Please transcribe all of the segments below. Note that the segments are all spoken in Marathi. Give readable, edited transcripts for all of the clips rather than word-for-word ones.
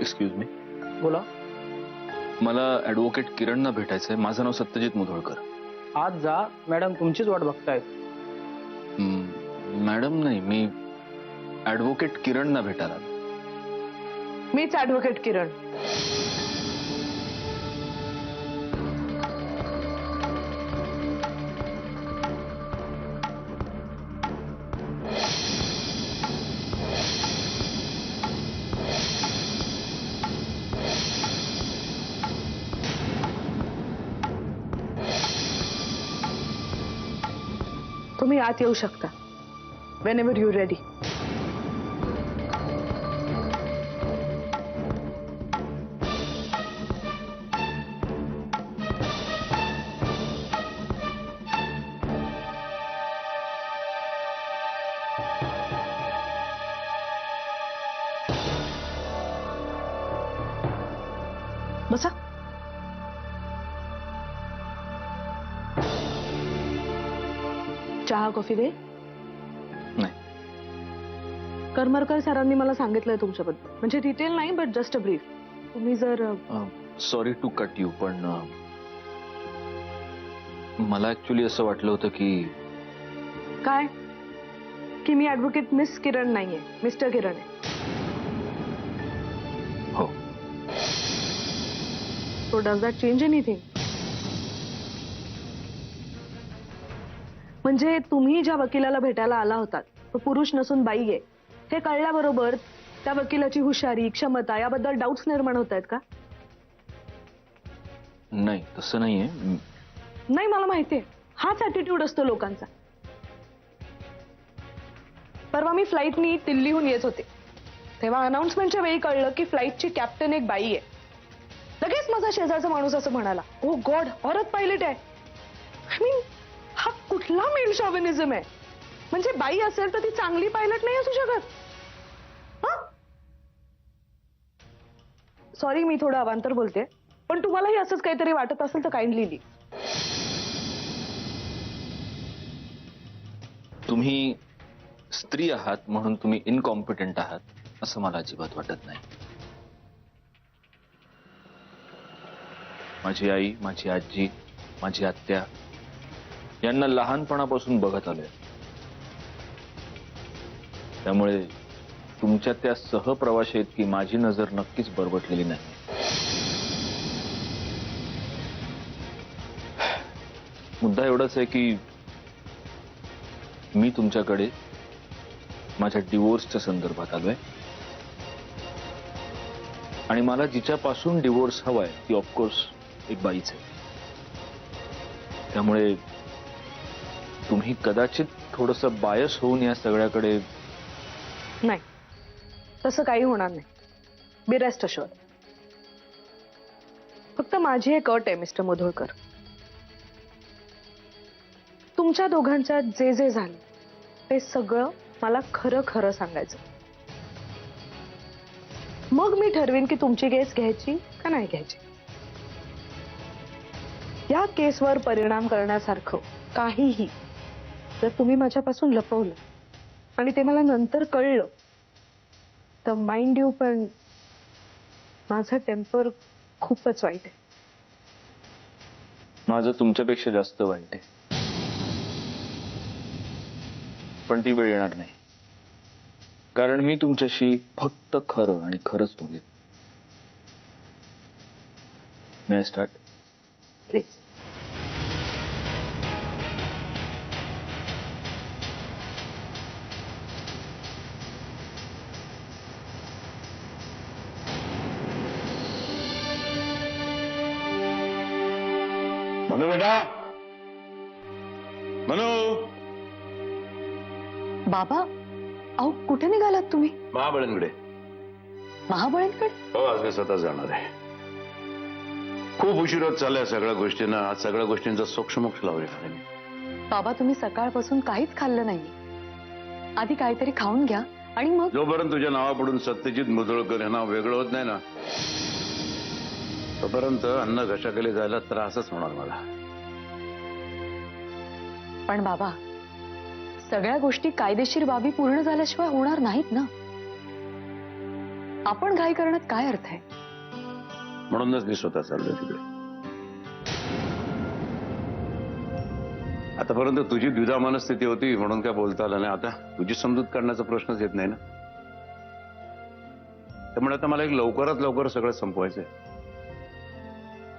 एक्सक्यूज मी, बोला. मला ऍडव्होकेट किरणना भेटायचंय. माझं नाव सत्यजित मुधोळकर. आज जा, मॅडम तुमचीच वाट बघतायत. मॅडम नाही, मी ऍडव्होकेट किरणना भेटायला. मीच ऍडव्होकेट किरण. तुम्ही आत येऊ शकता whenever you're ready. बसा. चहा कॉफी दे. नाही, करमरकर सरांनी मला सांगितलंय तुमच्याबद्दल, म्हणजे डिटेल नाही बट जस्ट अ ब्रीफ. तुम्ही जर सॉरी टू कट यू, पण मला ऍक्च्युली असं वाटलं होतं की काय की मी ऍडव्होकेट मिस किरण नाहीये, मिस्टर किरण आहे. हो, so does that change anything? म्हणजे तुम्ही ज्या वकिलाला भेटायला आला होतात तो पुरुष नसून बाई आहे हे कळल्याबरोबर त्या वकिलाची हुशारी, क्षमता याबद्दल डाऊट्स निर्माण होत आहेत का? नाही तसं नाहीये. नाही, मला माहितीये हाच ऍटिट्यूड असतो लोकांचा. परवा मी फ्लाईटनी दिल्लीहून येत होते तेव्हा अनाउन्समेंटच्या वेळी कळलं की फ्लाईटची कॅप्टन एक बाई आहे. लगेच माझा शेजारचा माणूस असं म्हणाला, ओ गॉड, औरत पायलट आहे. आय मीन, हा कुठला मेल शॉव्हिनिझम आहे? म्हणजे बाई असेल तर ती चांगली पायलट नाही असू शकत? सॉरी, मी थोडं अवांतर बोलते, पण तुम्हालाही असंच काहीतरी वाटत असेल तर काइंडली लिही. तुम्ही स्त्री आहात म्हणून तुम्ही इनकॉम्पिटंट आहात असं मला अजिबात वाटत नाही. माझी आई, माझी आजी, माझी आत्या यांना लहानपणापासून बघत आलोय. त्यामुळे तुमच्या त्या सहप्रवाशी आहेत की माझी नजर नक्कीच बरबटलेली नाही. मुद्दा एवढाच आहे की मी तुमच्याकडे माझ्या डिवोर्सच्या संदर्भात आलोय आणि मला जिच्यापासून डिवोर्स हवाय ती ऑफकोर्स एक बाईच आहे. त्यामुळे तुम्ही कदाचित थोडंसं बायस होऊन या सगळ्याकडे. नाही, तसं काही होणार नाही. बी रेस्ट अश्युअर्ड. फक्त माझी एक अट आहे मिस्टर मुधोळकर. तुमच्या दोघांच्यात जे जे झालं ते सगळं मला खरं खरं सांगायचं. मग मी ठरवीन की तुमची केस घ्यायची का नाही घ्यायची. या केसवर परिणाम करण्यासारखं काहीही जर तुम्ही माझ्यापासून लपवलं आणि ते मला नंतर कळलं तर माइंड यू, पण माझं टेम्पर खूपच वाईट आहे. माझं तुमच्यापेक्षा जास्त वाईट आहे, पण ती वेळ येणार नाही. कारण मी तुमच्याशी फक्त खरं आणि खरंच बोलेन. मे आय स्टार्ट? प्लीज. मनू बेटा, मनू. बाबा, अहो कुठे निघालात तुम्ही? महाबळेंकडे. महाबळेंकडे? हो, आज मी स्वतः जाणार आहे. खूप उशीर होत चाललाय सगळ्या गोष्टींना. आज सगळ्या गोष्टींचा सोक्षमोक्ष लावलेला आहे. बाबा, तुम्ही सकाळपासून काहीच खाल्लं नाही. आधी काहीतरी खाऊन घ्या आणि मग. जोपर्यंत तुझ्या नावापुढून सत्यजित मुधोळकर हे नाव वेगळं होत नाही ना तोपर्यंत अन्न घशाखाली जायला त्रासच होणार मला. पण बाबा, सगळ्या गोष्टी कायदेशीर बाबी पूर्ण झाल्याशिवाय होणार नाहीत ना. आपण घाई करण्यात काय अर्थ आहे? म्हणूनच मी स्वतः चाललोय तिकडे. आतापर्यंत तुझी द्विधा मनस्थिती होती म्हणून काय बोलता आलं नाही. आता तुझी समजूत काढण्याचा प्रश्नच येत नाही ना. त्यामुळे आता मला एक लवकरात लवकर सगळं संपवायचंय.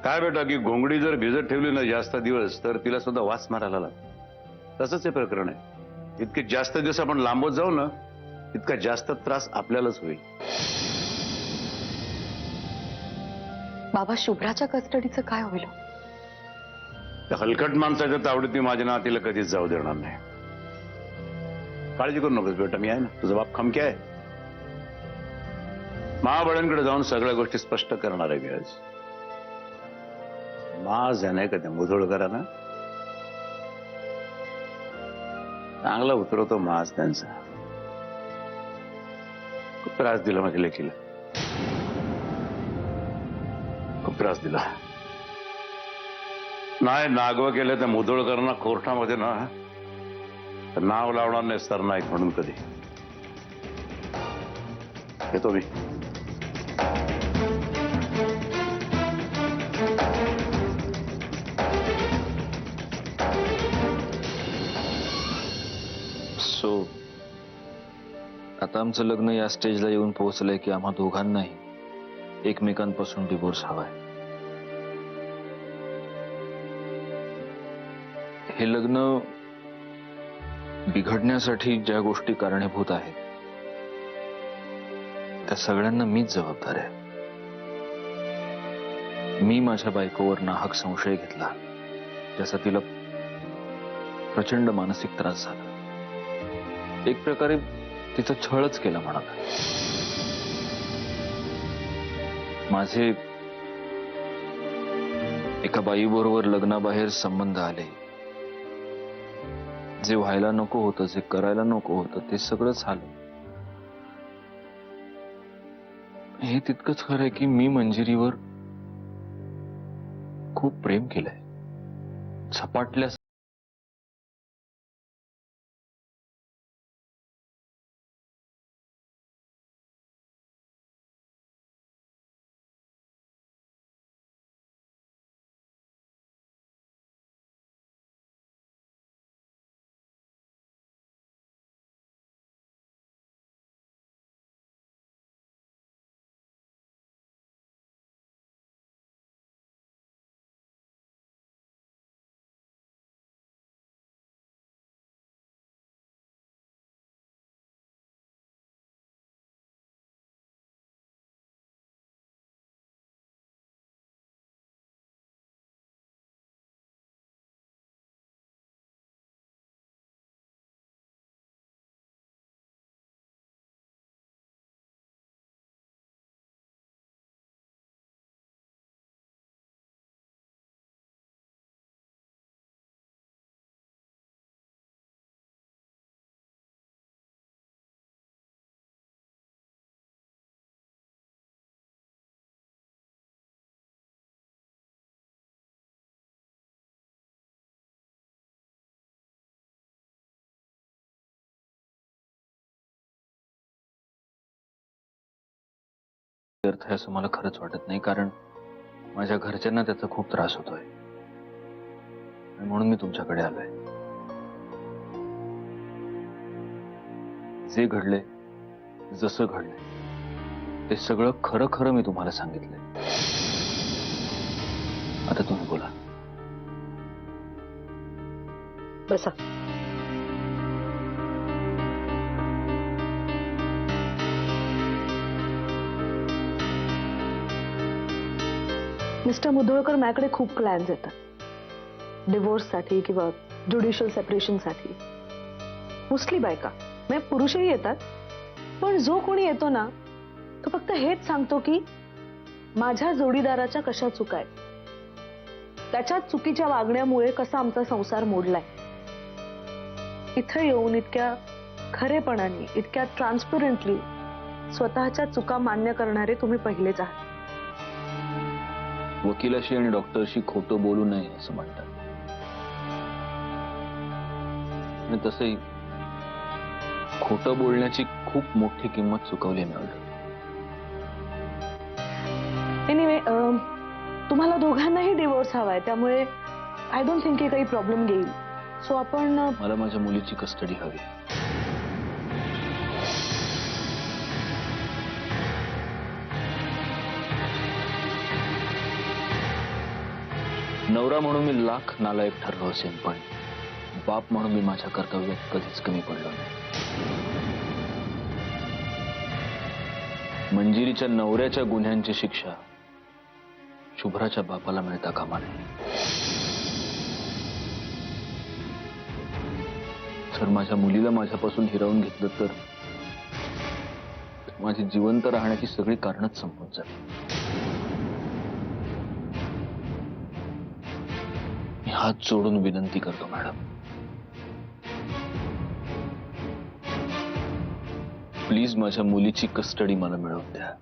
काय बेटा की घोंगडी जर भिजत ठेवली ना जास्त दिवस तर तिला सुद्धा वास मारायला लागतो. तसंच हे प्रकरण आहे. इतके जास्त दिवस आपण लांबत जाऊ ना इतका जास्त त्रास आपल्यालाच होईल. बाबा, शुभ्राच्या कस्टडीचं काय होईल? त्या हलकट माणसाच्या तावडीत माझ्या नातीला कधीच जाऊ देणार नाही. काळजी करू नकोस बेटा, मी आहे ना. तुझा बाप खमकी आहे. महाबळांकडे जाऊन सगळ्या गोष्टी स्पष्ट करणार आहे. आज माज आहे नाही का त्या मुधोळकरांना चांगला उतरवतो माज त्यांचा. खूप त्रास दिला माझ्या लेकीला, खूप त्रास दिला. नाही नागवा केलं त्या मुधोळकरांना कोर्टामध्ये ना तर नाव लावणार नाही सर नाईक म्हणून कधी. येतो मी. सो आता आमचं लग्न या स्टेजला येऊन पोहोचलंय की आम्हा दोघांनाही एकमेकांपासून डिवोर्स हवाय. हे लग्न बिघडण्यासाठी ज्या गोष्टी कारणीभूत आहेत त्या सगळ्यांना मीच जबाबदार आहे. मी माझ्या बायकोवर नाहक संशय घेतला ज्याचा तिला प्रचंड मानसिक त्रास झाला. एक प्रकारे तिचा छळच केला म्हणा. माझे एका बाईबरोबर लग्नाबाहेर संबंध आले. जे व्हायला नको होतं, जे करायला नको होतं ते सगळं झालं. हे तितकंच खरं आहे की मी मंजिरीवर खूप प्रेम केलंय. झपाटल्या अर्थ आहे असं मला खरंच वाटत नाही. कारण माझ्या घरच्यांना त्याचा खूप त्रास होतोय आणि म्हणून मी तुमच्याकडे आलोय. जे घडले, जसं घडलंय ते सगळं खरं खरं मी तुम्हाला सांगितलंय. आता तुम्ही बोला. बसा. मिस्टर मुधोळकर माझ्याकडे खूप प्लॅन्स येतात. डिवोर्ससाठी किंवा ज्युडिशियल सेपरेशनसाठी. मोस्टली बायका म्हणजे पुरुषही येतात. पण जो कोणी येतो ना तो फक्त हेच सांगतो की माझ्या जोडीदाराच्या कशा चुका आहेत, त्याच्या चुकीच्या वागण्यामुळे कसा आमचा संसार मोडलाय. इथं येऊन इतक्या खरेपणाने, इतक्या ट्रान्सपरंटली स्वतःच्या चुका मान्य करणारे तुम्ही पहिलेच आहात. वकिलाशी आणि डॉक्टरशी खोटं बोलू नये असं म्हणतात. आणि तसंही खोटं बोलण्याची खूप मोठी किंमत चुकवली मी ऑलरेडी. एनिवे तुम्हाला दोघांनाही डिवोर्स हवाय, त्यामुळे आय डोंट थिंक काही प्रॉब्लेम घेईल. सो आपण मला माझ्या मुलीची कस्टडी हवी. नवरा म्हणून मी लाख नालायक ठरलो असेल, पण बाप म्हणून मी माझ्या कर्तव्यात कधीच कमी पडलो नाही. मंजिरीच्या नवऱ्याच्या गुन्ह्यांची शिक्षा शुभ्राच्या बापाला मिळता कामा नये. जर माझ्या मुलीला माझ्यापासून हिरावून घेतलं तर माझी जिवंत राहण्याची सगळी कारणच संपून जाईल. मी हात जोडून विनंती करतो मॅडम, प्लीज माझ्या मुलीची कस्टडी मला मिळवून द्या.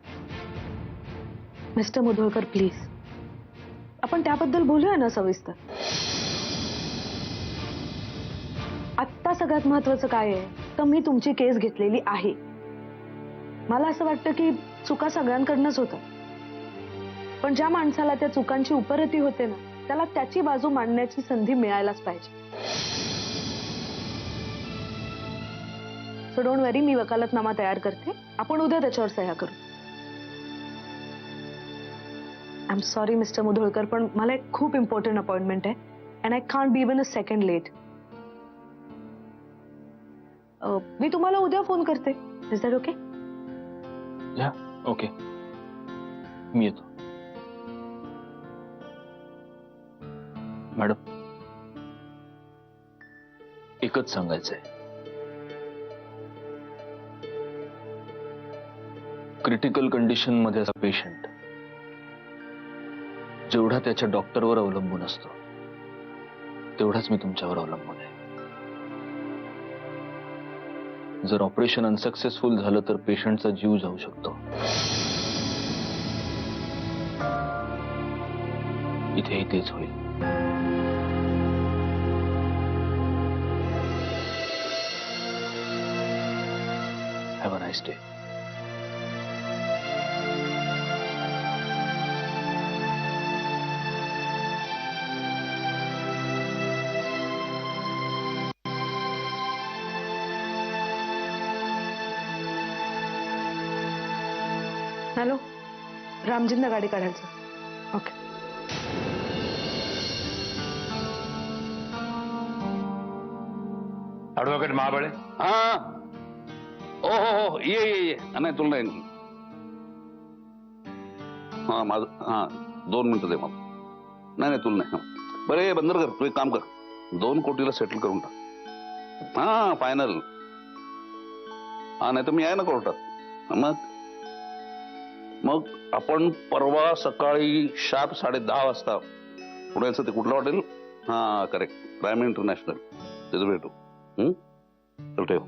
मिस्टर मुधोळकर प्लीज, आपण त्याबद्दल बोलूया ना सविस्तर. आत्ता सगळ्यात महत्वाचं काय आहे तर मी तुमची केस घेतलेली आहे. मला असं वाटतं की चुका सगळ्यांकडनंच होतात, पण ज्या माणसाला त्या चुकांची उपरती होते ना, त्याला त्याची बाजू मांडण्याची संधी मिळायलाच पाहिजे. सो डोंट वरी, मी वकालतनामा तयार करते. आपण उद्या त्याच्यावर सह्या करू. I am sorry mister Mudholkar, पण मला एक खूप इम्पॉर्टंट अपॉइंटमेंट आहे and I can't be even a second late. मी तुम्हाला उद्या फोन करते. Is that okay? या ओके, मी येतो. मॅडम, एकच सांगायचंय, क्रिटिकल कंडिशन मध्ये असा पेशंट जेवढा त्याच्या डॉक्टरवर अवलंबून असतो तेवढाच मी तुमच्यावर अवलंबून आहे. जर ऑपरेशन अनसक्सेसफुल झालं तर पेशंटचा जीव जाऊ शकतो. इथेही तेच होईल. Have a nice day. Hello, रामजींना गाडी काढायचं. ओके. ऍडव्होकेट महाबळे. हा, हो, ये नाही तुला नाही. हा माझं, हा 2 मिनिटं दे मला. नाही तुला नाही. बरं हे बंदर कर, तू एक काम कर, 2 कोटीला सेटल करून टाक. हा फायनल. हा नाही तर मी आहे ना कोर्टात. मग आपण परवा सकाळी शार्प 10:30 वाजता पुण्याचं ते कुठलं हॉटेल? हा करेक्ट, प्राईम इंटरनॅशनल, तिथं भेटू. चल ठेव.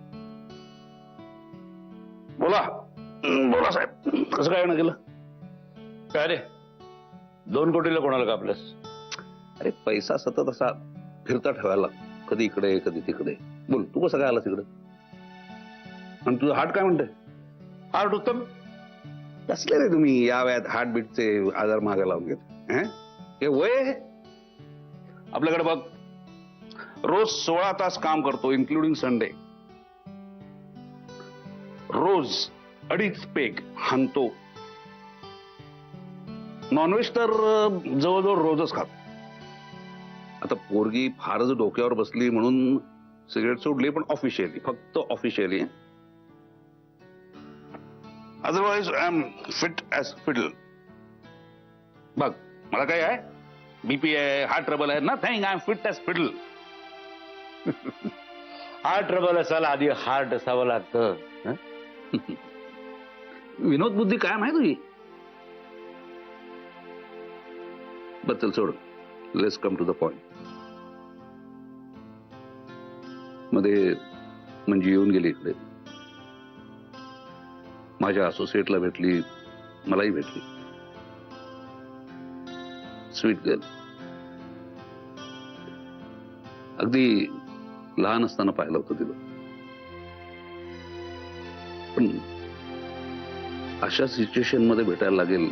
बोला साहेब, कसं काय ना केलं? काय रे, 2 कोटीला कोणाला कापलंस? अरे पैसा सतत असा फिरता ठेवायला, कधी इकडे कधी तिकडे. बोल, तू कसं काय आला तिकडे? आणि तुझं हार्ट काय म्हणते? हार्ट उत्तम. कसले रे तुम्ही या वयात हार्टबीटचे आजार मागे लावून घेत? हे वय आहे? आपल्याकडे बघ, रोज 16 तास काम करतो, इन्क्लुडिंग संडे. रोज 2.5 पेग हाणतो. नॉनव्हेज तर जवळजवळ रोजच खातो. आता पोरगी फारच डोक्यावर बसली म्हणून सिगरेट सोडली, पण ऑफिशियली, फक्त officially. Otherwise I am fit as fiddle. बघ, मला काय आहे, बीपी आहे, हार्ट ट्रबल आहे, nothing. I am fit as fiddle. Heart trouble असायला आधी हार्ट असावं लागतं. विनोद बुद्धी काय माहिती तुझी? बच्चल सोड, let's come to the point. मध्ये म्हणजे येऊन गेली इकडे, माझ्या असोसिएटला भेटली, मलाही भेटली. Sweet girl. अगदी लहान असताना पाहिलं होतं तिला, पण अशा सिच्युएशन मध्ये भेटायला लागेल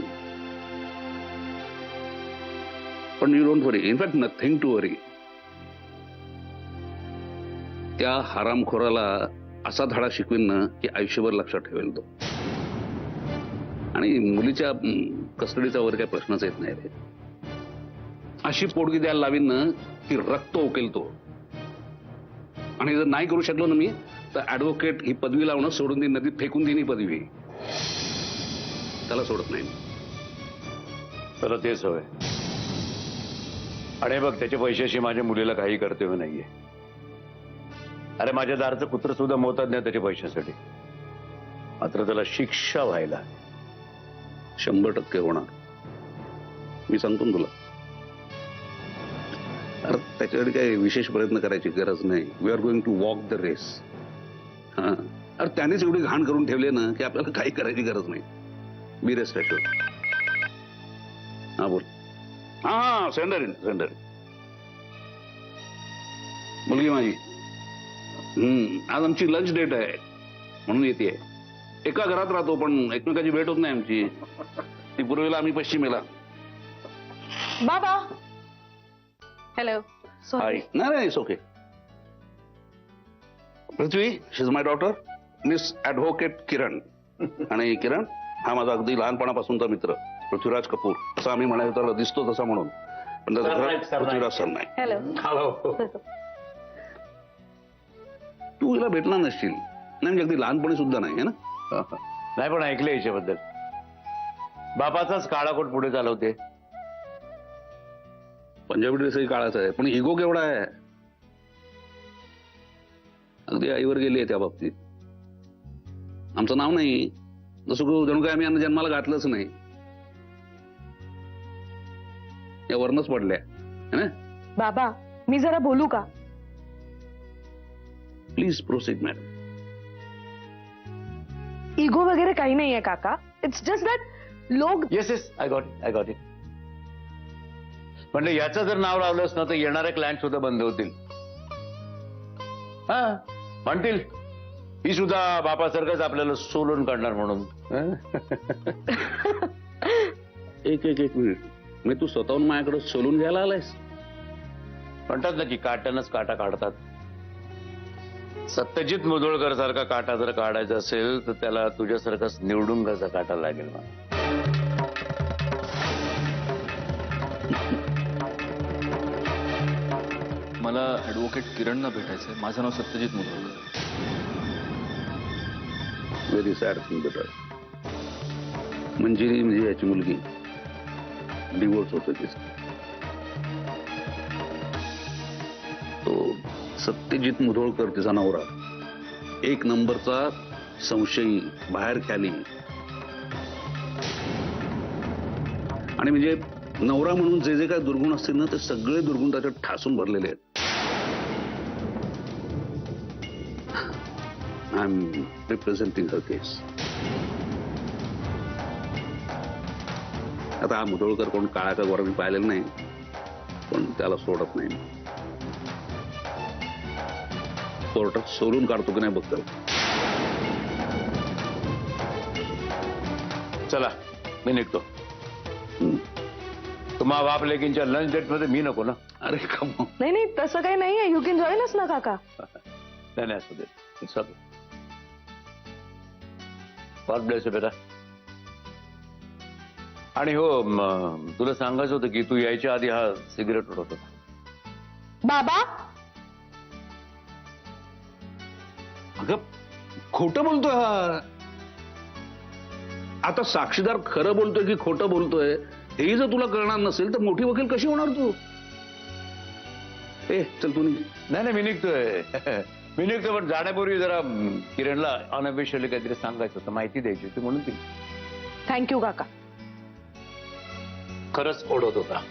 पण you don't worry, in fact nothing to worry. त्या हरामखोराला असा धडा शिकवीन ना की आयुष्यभर लक्षात ठेवेल तो. आणि मुलीच्या कस्टडीचा वगैरे काही प्रश्नच येत नाही रे. अशी पोटगी द्यायला लावीन ना की रक्त ओकेल तो. आणि जर नाही करू शकलो ना मी तर ऍडव्होकेट ही पदवी लावणं सोडून देईन, नदीत फेकून देईन ही पदवी. त्याला सोडत नाही. त्याला तेच हवंय. आणि बघ, त्याच्या पैशाशी माझ्या मुलीला काही कर्तव्य नाहीये. अरे माझ्या दारचं कुत्र सुद्धा मोतात नाही त्याच्या पैशासाठी. मात्र त्याला शिक्षा व्हायला 100% होणार. मी सांगतो ना तुला. अरे त्याच्याकडे काही विशेष प्रयत्न करायची गरज नाही. We are going to walk the race. हा, अरे त्यानेच एवढी घाण करून ठेवले ना की आपल्याला काही करायची गरज नाही. बी रेस्ट अश्योर्ड. हा बोल. हा सेंडर इन. मुलगी माझी आज आमची लंच डेट आहे म्हणून येते. एका घरात राहतो पण एकमेकाची भेट होत नाही आमची. ती पूर्वेला, आम्ही पश्चिमेला. बाबा. हॅलो. हाय. नाही okay. Prithvi, she is my daughter, miss advocate Kiran. आणि किरण हा माझा अगदी लहानपणापासूनचा मित्र पृथ्वीराज कपूर. असं आम्ही म्हणायचं तर दिसतो तसा म्हणून, पण त्याचं खरं पृथ्वीराज सर नाही. हॅलो. तू हिला भेटला नसशील. नाही म्हणजे अगदी लहानपणी सुद्धा नाही है ना. नाही, पण ऐकलं याच्याबद्दल. बापाचाच काळा कोट पुढे चालवते. पंजाबी ड्रेसही काळाचा आहे पण इगो केवढा आहे. अगदी आईवर गेली आहे त्या बाबतीत. आमचं नाव नाही, जसं जणू काय आम्ही यांना जन्माला घातलंच नाही. या वरनच पडल्या है ना. बाबा, मी जरा बोलू का? Please proceed madam. इगो वगैरे काही नाहीये काका. इट्स जस्ट दॅट लोक. Yes I got it. म्हणलं याचं जर नाव लावलंस ना तर येणारे क्लायंट सुद्धा बंद होतील. हा, म्हणतील ही सुद्धा बापासारखंच आपल्याला सोलून काढणार म्हणून. एक मिनिट. मी तू स्वतःहून माझ्याकडे सोलून घ्यायला आलायस? म्हणतात ना की काट्यानंच काटा काढतात. सत्यजित मुधोळकर सारखा काटा जर काढायचा असेल तर त्याला तुझ्यासारखाच निवडुंगाचा काटा लागेल. मला ऍडव्होकेट किरणना भेटायचंय. माझं नाव Satyajit Mudholkar. Very sad thing बेटा. मंजिरी म्हणजे याची मुलगी, डिवोर्स होतो तिचा. तो सत्यजित मुधोळकर तिचा नवरा, एक नंबरचा संशयी, बाहेर ख्याली. आणि म्हणजे नवरा म्हणून जे जे काय दुर्गुण असतील ना ते सगळे दुर्गुण त्याच्यात ठासून भरलेले आहेत. आय एम रिप्रेझेंटिंग हर केस. आता हा मुधोळकर कोण काळा का गोरा मी पाहिलेला नाही, पण त्याला सोडत नाही. कोर्टात सोडून काढतो की नाही बघतो. चला मी निघतो. तुम्हा बाप लेकींच्या लंच डेट मध्ये मी नको ना. अरे कम. नाही तसं काही नाहीये. यू कॅन जॉईन अस ना काका. नाही असू दे. It's okay. God bless you बेटा. आणि हो, तुला सांगायचं होतं की तू यायच्या आधी हा सिगरेट उडवत होता. बाबा. अगं खोटं बोलतोय हा. आता साक्षीदार खरं बोलतोय की खोटं बोलतोय हेही जर तुला कळणार नसेल तर मोठी वकील कशी होणार तू. चल तू निघ. नाही मी निघतोय. मी निघतो, पण जाण्यापूर्वी जरा किरणला अनअफिशियली काहीतरी सांगायचं होतं, माहिती द्यायची होती म्हणून ती. थँक्यू काका. खरंच ओढत होता.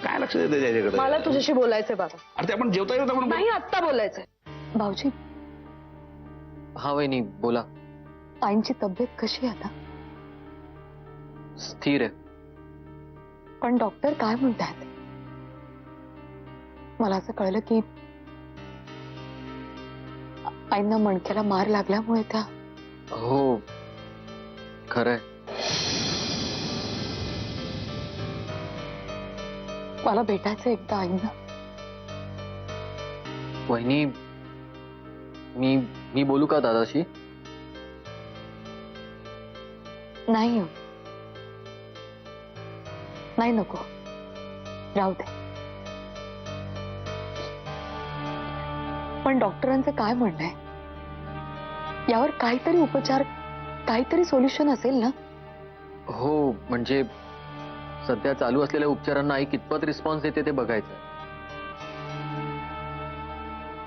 काय लक्ष देते त्याच्याकडे. मला तुझ्याशी बोलायचंय बाबा. अरे ते आपण जेवता येत आपण. नाही, आत्ता बोलायचंय. भाऊजी, हा वहिनी बोला. आईंची तब्येत कशी आहे आता? स्थिर आहे. पण डॉक्टर काय म्हणतात? मला असं कळलं की आईंना मणक्याला मार लागल्यामुळे त्या. हो खरंय. मला भेटायचं एकदा आईंना. वहिनी, मी बोलू का दादाशी? नाही हो. नाही, नको, राहू दे. पण डॉक्टरांचं काय म्हणणं आहे? यावर काहीतरी उपचार, काहीतरी सोल्युशन असेल ना? हो, म्हणजे सध्या चालू असलेल्या उपचारांना आई कितपत रिस्पॉन्स देते ते बघायचं.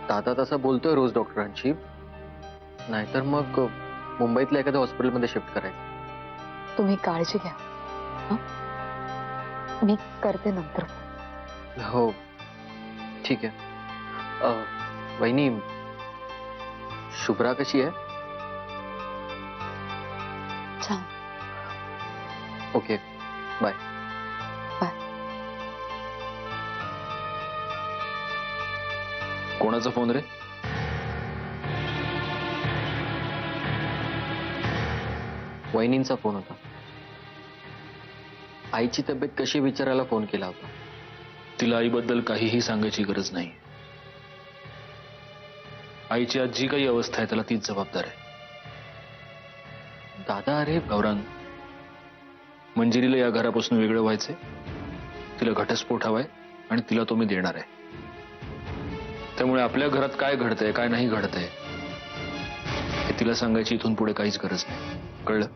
दादा तसं बोलतोय रोज डॉक्टरांशी, नाहीतर मग मुंबईतल्या एखाद्या हॉस्पिटलमध्ये शिफ्ट करायचं. तुम्ही काळजी घ्या. हं? मी करते नंतर. हो, ठीक आहे. वहिनी, शुभ्रा कशी आहे? छान. Okay, bye. कोणाचा फोन रे? वहिनींचा फोन होता. आईची तब्येत कशी विचारायला फोन केला होता. तिला आईबद्दल काहीही सांगायची गरज नाही. आईची आज जी काही अवस्था आहे त्याला तीच जबाबदार आहे. दादा, अरे गौरांग, मंजिरीला या घरापासून वेगळं व्हायचंय. तिला घटस्फोट हवाय आणि तिला तो मी देणार आहे. त्यामुळे आपल्या घरात काय घडतंय काय नाही घडतंय हे तिला सांगायची इथून पुढे काहीच गरज नाही. कळलं?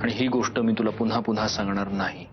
आणि ही गोष्ट मी तुला पुन्हा पुन्हा सांगणार नाही.